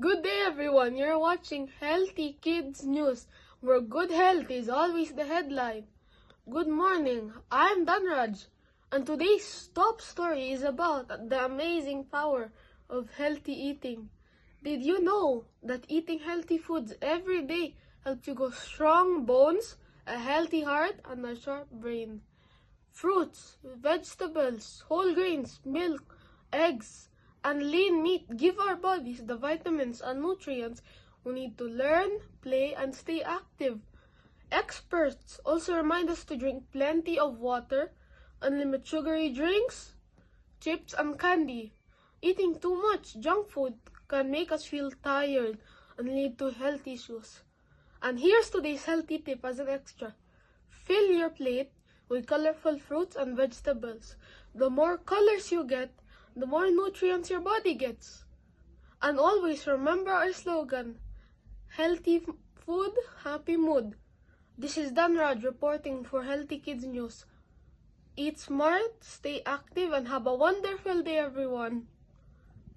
Good day, everyone. You're watching Healthy Kids News, where good health is always the headline. Good morning. I'm Danraj, and today's top story is about the amazing power of healthy eating. Did you know that eating healthy foods every day helps you grow strong bones, a healthy heart, and a sharp brain? Fruits, vegetables, whole grains, milk, eggs, and lean meat give our bodies the vitamins and nutrients we need to learn, play, and stay active. Experts also remind us to drink plenty of water and limit sugary drinks, chips, and candy. Eating too much junk food can make us feel tired and lead to health issues. And here's today's healthy tip as an extra. Fill your plate with colorful fruits and vegetables. The more colors you get, the more nutrients your body gets. And always remember our slogan, healthy food, happy mood. This is Danraj reporting for Healthy Kids News. Eat smart, stay active, and have a wonderful day, everyone.